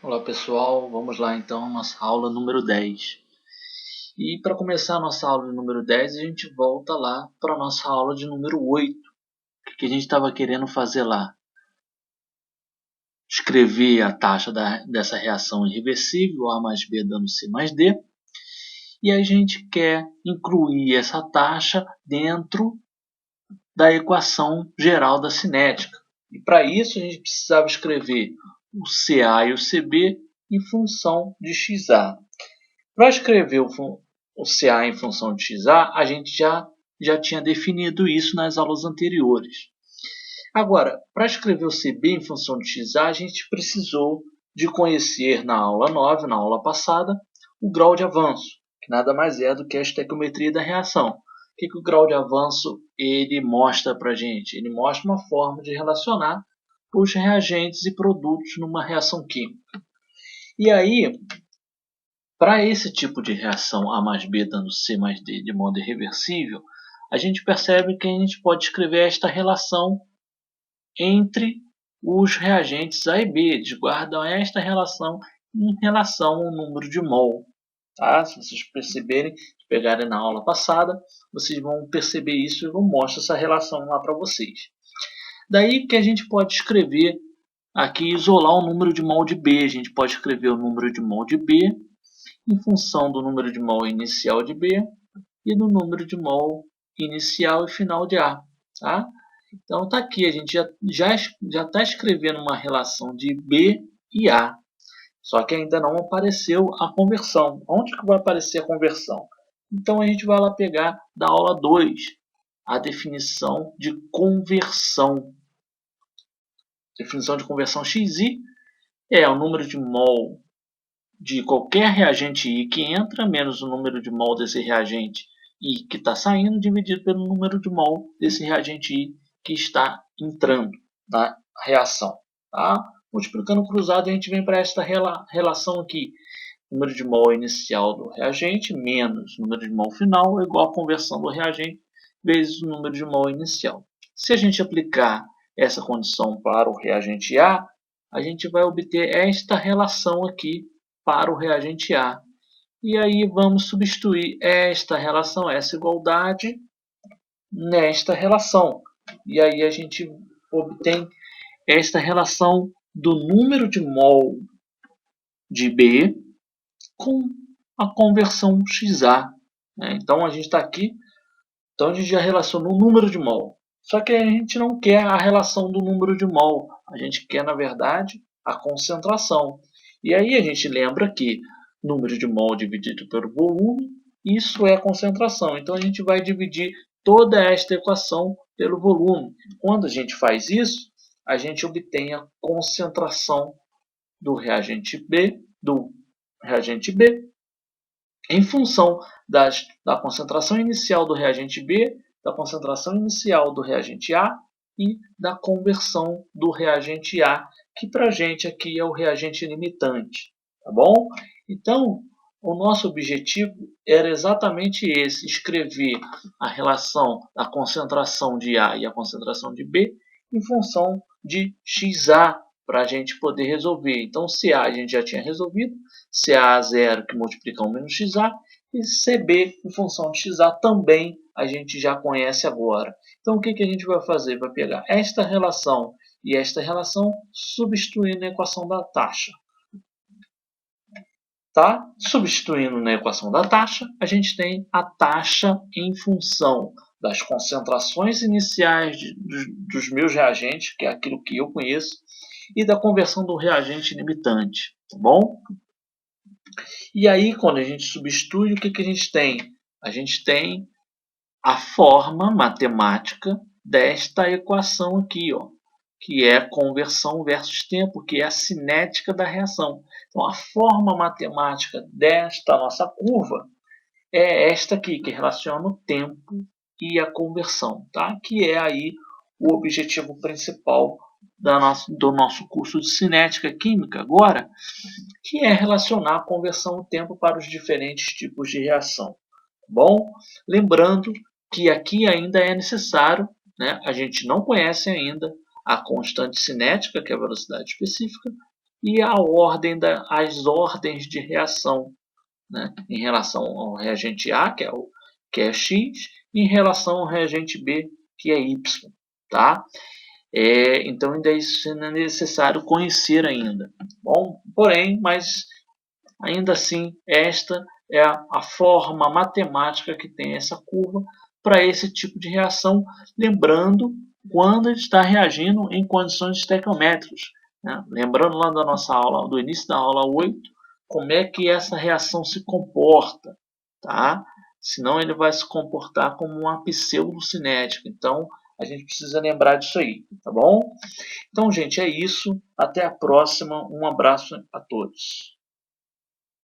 Olá pessoal, vamos lá então, nossa aula número 10. E para começar a nossa aula de número 10, a gente volta lá para a nossa aula de número 8. O que a gente estava querendo fazer lá? Escrever a taxa dessa reação irreversível, A mais B dando C mais D. E a gente quer incluir essa taxa dentro da equação geral da cinética. E para isso a gente precisava escrever o CA e o CB em função de XA. Para escrever o CA em função de XA, a gente já tinha definido isso nas aulas anteriores. Agora, para escrever o CB em função de XA, a gente precisou de conhecer na aula 9, na aula passada, o grau de avanço, que nada mais é do que a estequiometria da reação. O que o grau de avanço ele mostra para a gente? Ele mostra uma forma de relacionar os reagentes e produtos numa reação química. E aí, para esse tipo de reação A mais B dando C mais D de modo irreversível, a gente percebe que a gente pode escrever esta relação entre os reagentes A e B. Eles guardam esta relação em relação ao número de mol. Tá? Se vocês perceberem, se pegarem na aula passada, vocês vão perceber isso e eu mostro essa relação lá para vocês. Daí que a gente pode escrever aqui, isolar o número de mol de B. A gente pode escrever o número de mol de B em função do número de mol inicial de B e do número de mol inicial e final de A. Tá? Então está aqui, a gente já está escrevendo uma relação de B e A. Só que ainda não apareceu a conversão. Onde que vai aparecer a conversão? Então a gente vai lá pegar da aula 2 a definição de conversão. Definição de conversão XI é o número de mol de qualquer reagente I que entra, menos o número de mol desse reagente I que está saindo, dividido pelo número de mol desse reagente I que está entrando na reação. Tá? Multiplicando cruzado, a gente vem para esta relação aqui. Número de mol inicial do reagente menos número de mol final é igual a conversão do reagente vezes o número de mol inicial. Se a gente aplicar essa condição para o reagente A, a gente vai obter esta relação aqui para o reagente A. E aí vamos substituir esta relação, essa igualdade, nesta relação. E aí a gente obtém esta relação do número de mol de B com a conversão XA. Então a gente está aqui, então a gente já relacionou o número de mol. Só que a gente não quer a relação do número de mol, a gente quer, na verdade, a concentração. E aí a gente lembra que número de mol dividido pelo volume, isso é a concentração. Então a gente vai dividir toda esta equação pelo volume. Quando a gente faz isso, a gente obtém a concentração do reagente B em função da concentração inicial do reagente B, da concentração inicial do reagente A e da conversão do reagente A, que para a gente aqui é o reagente limitante. Tá bom? Então, o nosso objetivo era exatamente esse, escrever a relação da concentração de A e a concentração de B em função de XA, para a gente poder resolver. Então, CA a gente já tinha resolvido, CA 0 que multiplica 1 menos XA, e CB em função de XA também a gente já conhece agora. Então, o que a gente vai fazer? Vai pegar esta relação e esta relação, substituindo na equação da taxa. Tá? Substituindo na equação da taxa, a gente tem a taxa em função das concentrações iniciais dos meus reagentes, que é aquilo que eu conheço, e da conversão do reagente limitante. Tá bom? E aí, quando a gente substitui, o que a gente tem? A gente tem a forma matemática desta equação aqui, ó, que é conversão versus tempo, que é a cinética da reação. Então, a forma matemática desta nossa curva é esta aqui, que relaciona o tempo e a conversão, tá? Que é aí o objetivo principal do nosso curso de cinética química agora, que é relacionar a conversão do tempo para os diferentes tipos de reação. Tá bom? Lembrando que aqui ainda é necessário, né? A gente não conhece ainda a constante cinética, que é a velocidade específica, e as ordens de reação, né, em relação ao reagente A, que é X, e em relação ao reagente B, que é Y. Tá? Então ainda isso é necessário conhecer ainda. Bom, porém, mas ainda assim, esta é a forma matemática que tem essa curva para esse tipo de reação, lembrando quando ele está reagindo em condições estequiométricas. Né? Lembrando lá da nossa aula, do início da aula 8, como é que essa reação se comporta. Tá? Senão ele vai se comportar como uma pseudocinética. Então, a gente precisa lembrar disso aí, tá bom? Então, gente, é isso. Até a próxima. Um abraço a todos.